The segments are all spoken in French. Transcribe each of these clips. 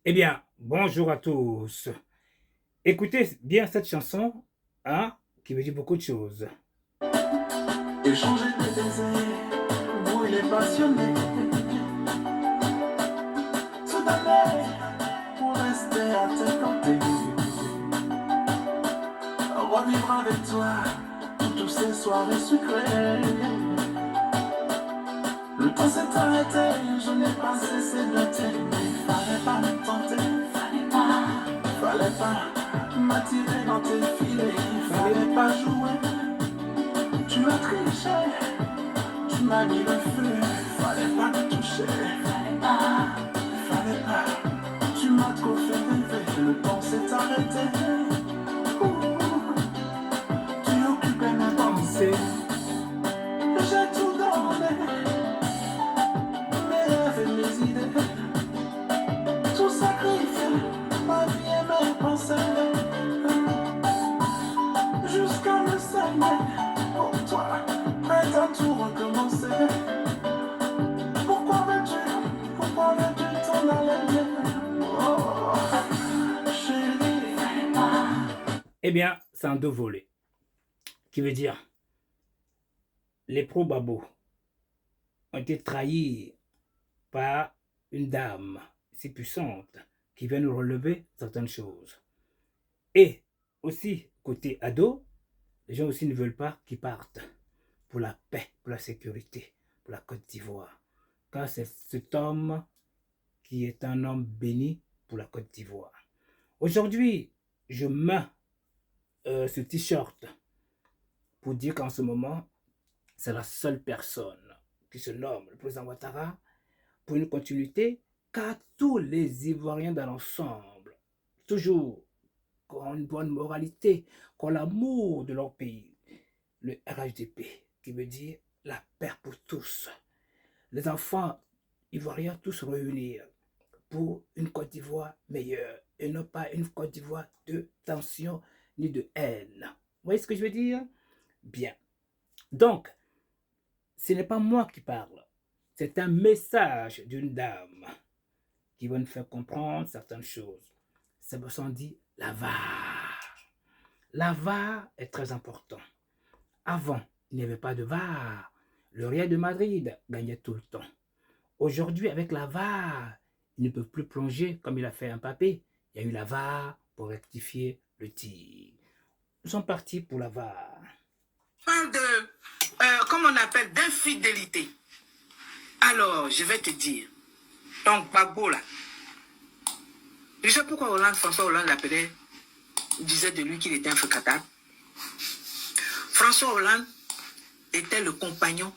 Eh bien, bonjour à tous. Écoutez bien cette chanson, hein, qui veut dire beaucoup de choses. Échanger des désirs, brûler passionné. Tout à fait pour rester à tes côtés. Revivre avec toi toutes ces soirées sucrées. Le temps s'est arrêté, je n'ai pas cessé de t'aimer. Fallait pas me tenter, fallait pas m'attirer dans tes filets. Fallait pas jouer, tu as triché, tu m'as mis le feu. Fallait pas me toucher, fallait pas, tu m'as trop fait rêver. Le temps s'est arrêté, tu occupais mes pensées. J'ai tout donné, mes rêves et mes idées. Tout sacrifié, ma vie et mes pensées. Jusqu'à me saigner pour toi, prête à tout recommencer. Pourquoi veux-tu t'en aller? Oh, chérie. Eh bien, c'est un deux volets, qui veut dire les pro-babos ont été trahis par une dame si puissante qui vient nous relever certaines choses. Et aussi, côté ado, les gens aussi ne veulent pas qu'ils partent pour la paix, pour la sécurité, pour la Côte d'Ivoire. Car c'est cet homme qui est un homme béni pour la Côte d'Ivoire. Aujourd'hui, je mets ce t-shirt pour dire qu'en ce moment, c'est la seule personne qui se nomme le président Ouattara pour une continuité, car tous les Ivoiriens dans l'ensemble, toujours, qui ont une bonne moralité, qui ont l'amour de leur pays, le RHDP, qui veut dire la paix pour tous. Les enfants ivoiriens tous réunis pour une Côte d'Ivoire meilleure et non pas une Côte d'Ivoire de tension ni de haine. Vous voyez ce que je veux dire? Bien. Donc, ce n'est pas moi qui parle. C'est un message d'une dame qui va nous faire comprendre certaines choses. Ça me semble dit la VAR. La VAR est très important. Avant, il n'y avait pas de VAR. Le Real de Madrid gagnait tout le temps. Aujourd'hui, avec la VAR, ils ne peuvent plus plonger comme il a fait un papé. Il y a eu la VAR pour rectifier le tir. Nous sommes partis pour la VAR. On parle comment on appelle, d'infidélité. Alors, je vais te dire. Donc, Gbagbo, là. Je sais pourquoi François Hollande l'appelait, disait de lui qu'il était un fecatable. François Hollande était le compagnon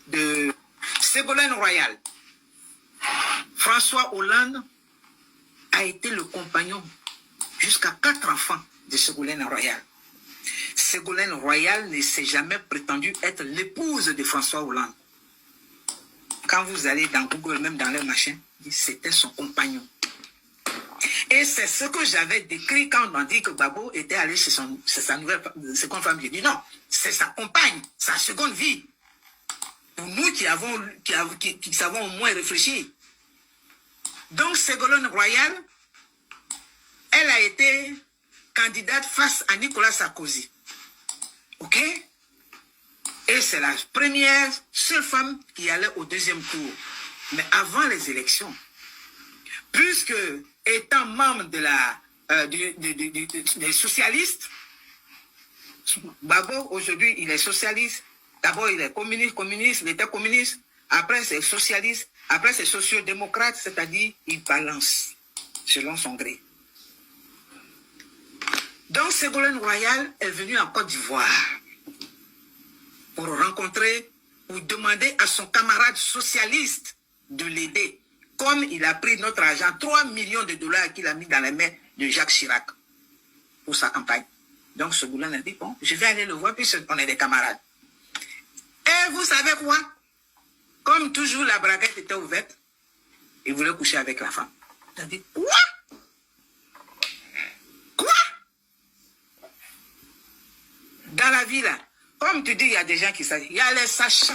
de Ségolène Royal. François Hollande a été le compagnon jusqu'à 4 enfants de Ségolène Royal. Ségolène Royal ne s'est jamais prétendue être l'épouse de François Hollande. Quand vous allez dans Google, même dans les machins, c'était son compagnon. Et c'est ce que j'avais décrit quand on m'a dit que Gbagbo était allé chez sa nouvelle seconde femme. J'ai dit non, c'est sa compagne, sa seconde vie. Pour nous qui savons au moins réfléchir. Donc Ségolène Royal, elle a été candidate face à Nicolas Sarkozy. OK? Et c'est la première seule femme qui allait au deuxième tour. Mais avant les élections, puisque étant membre de des socialistes, Gbagbo aujourd'hui il est socialiste. D'abord il est communiste, il était communiste. Après c'est socialiste. Après c'est sociodémocrate, c'est-à-dire il balance selon son gré. Donc Ségolène Royal est venue en Côte d'Ivoire pour rencontrer ou demander à son camarade socialiste de l'aider. Comme il a pris notre argent, 3 millions de dollars qu'il a mis dans les mains de Jacques Chirac pour sa campagne. Donc Ségolène a dit, bon, je vais aller le voir puisqu'on est des camarades. Et vous savez quoi? Comme toujours la braguette était ouverte, il voulait coucher avec la femme. Il a dit, quoi? Quoi? Dans la vie là, comme tu dis, il y a des gens qui savent. Il y a les sachants.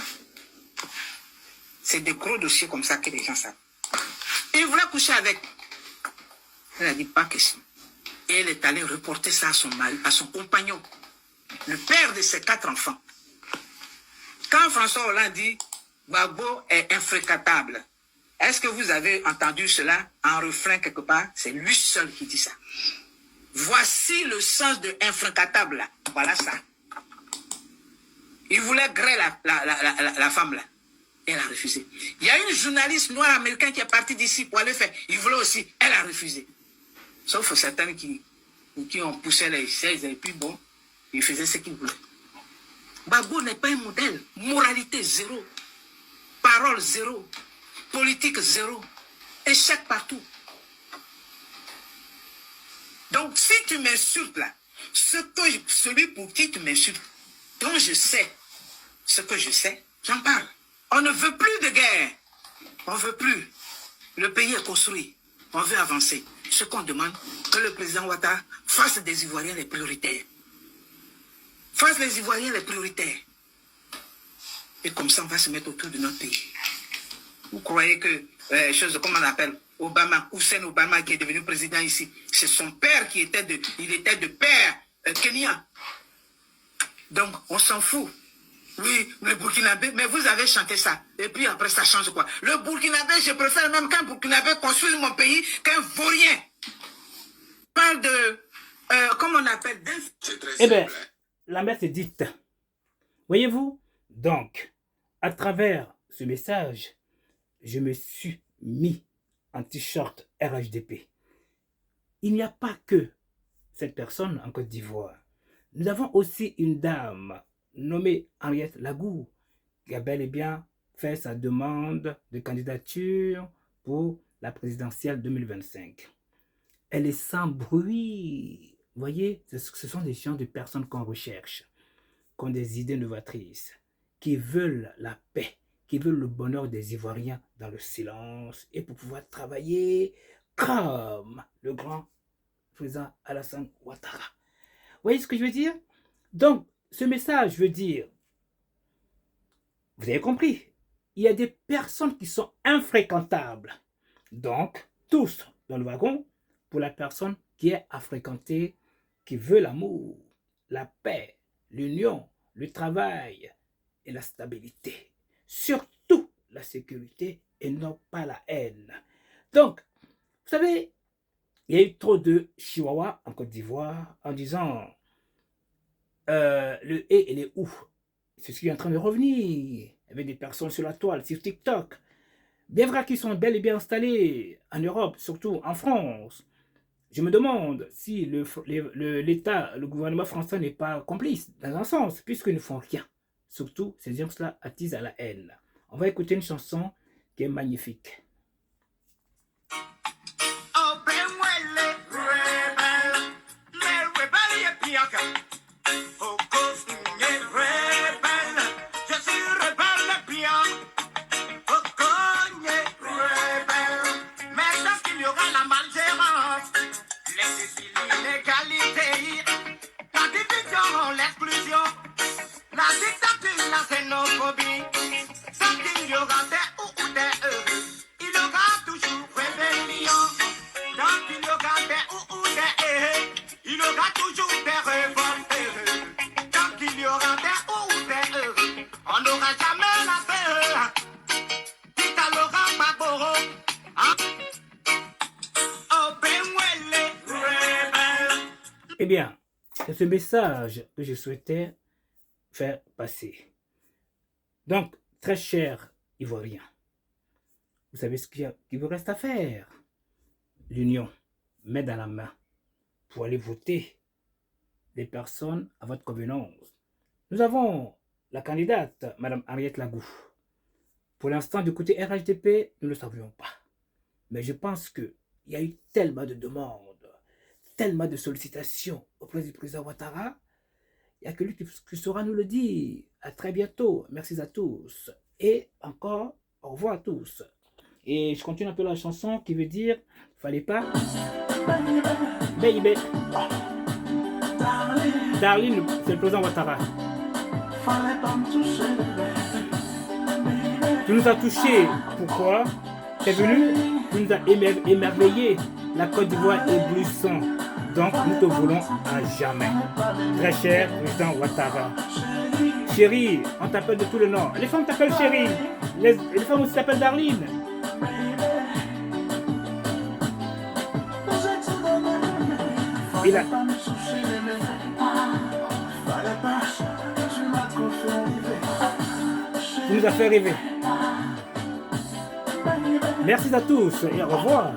C'est des gros dossiers comme ça que les gens savent. Il voulait coucher avec. Elle a dit pas question. Et elle est allée reporter ça à son mari, à son compagnon, le père de ses 4 enfants. Quand François Hollande dit Gbagbo est infréquentable, est-ce que vous avez entendu cela en refrain quelque part? C'est lui seul qui dit ça. Voici le sens de infréquentable. Voilà ça. Il voulait griller la femme là. Elle a refusé. Il y a une journaliste noire américaine qui est partie d'ici pour aller faire. Il voulait aussi. Elle a refusé. Sauf certains qui ont poussé les chaises et puis bon, ils faisaient ce qu'ils voulaient. Gbagbo n'est pas un modèle. Moralité zéro. Parole zéro. Politique zéro. Échec partout. Donc si tu m'insultes là, celui pour qui tu m'insultes, dont je sais ce que je sais, j'en parle. On ne veut plus de guerre. On ne veut plus. Le pays est construit. On veut avancer. Ce qu'on demande, que le président Ouattara fasse des Ivoiriens les prioritaires. Fasse les Ivoiriens les prioritaires. Et comme ça, on va se mettre autour de notre pays. Vous croyez que, chose comme on appelle Obama, Hussein Obama qui est devenu président ici, c'est son père qui était de père kenyan. Donc, on s'en fout. Oui, le Burkinabé, mais vous avez chanté ça. Et puis après, ça change quoi? Le Burkinabé, je préfère même qu'un Burkinabé construise mon pays qu'un vaurien. Parle de, comment on appelle? Eh bien, la messe est dite. Voyez-vous? Donc, à travers ce message, je me suis mis en t-shirt RHDP. Il n'y a pas que cette personne en Côte d'Ivoire. Nous avons aussi une dame nommée Henriette Lagou, qui a bel et bien fait sa demande de candidature pour la présidentielle 2025. Elle est sans bruit. Vous voyez, ce sont des gens de personnes qu'on recherche, qui ont des idées novatrices, qui veulent la paix, qui veulent le bonheur des Ivoiriens dans le silence et pour pouvoir travailler comme le grand président Alassane Ouattara. Vous voyez ce que je veux dire? Donc, ce message veut dire, vous avez compris, il y a des personnes qui sont infréquentables. Donc, tous dans le wagon pour la personne qui est à fréquenter, qui veut l'amour, la paix, l'union, le travail et la stabilité. Surtout la sécurité et non pas la haine. Donc, vous savez, il y a eu trop de chihuahuas en Côte d'Ivoire en disant le et les ou. C'est ce qui est en train de revenir. Il y avait des personnes sur la toile, sur TikTok. Bien vrai qu'ils sont bel et bien installés en Europe, surtout en France. Je me demande si l'État, le gouvernement français n'est pas complice, dans un sens, puisqu'ils ne font rien. Surtout, ces gens-là attisent à la haine. On va écouter une chanson qui est magnifique. Eh bien, c'est ce message que je souhaitais faire passer. Donc, très chers Ivoiriens, vous savez ce qu'il vous reste à faire. L'union, main dans la main, pour aller voter les personnes à votre convenance. Nous avons la candidate, Mme Henriette Lagou. Pour l'instant, du côté RHDP, nous ne le savions pas. Mais je pense qu'il y a eu tellement de demandes, tellement de sollicitations auprès du président Ouattara. Il n'y a que lui qui saura nous le dire. À très bientôt. Merci à tous. Et encore, au revoir à tous. Et je continue un peu la chanson qui veut dire, fallait pas... Baby. Darling, c'est le président Ouattara. Tu nous as touché. Pourquoi? T'es venu Tu nous as émerveillé. La Côte d'Ivoire éblouissant. Donc, nous te voulons à jamais. Très cher président Ouattara. Chérie, on t'appelle de tout le nom. Les femmes t'appellent chérie. Les femmes aussi t'appellent Darline. Il a... Tu nous as fait rêver. Merci à tous et au revoir.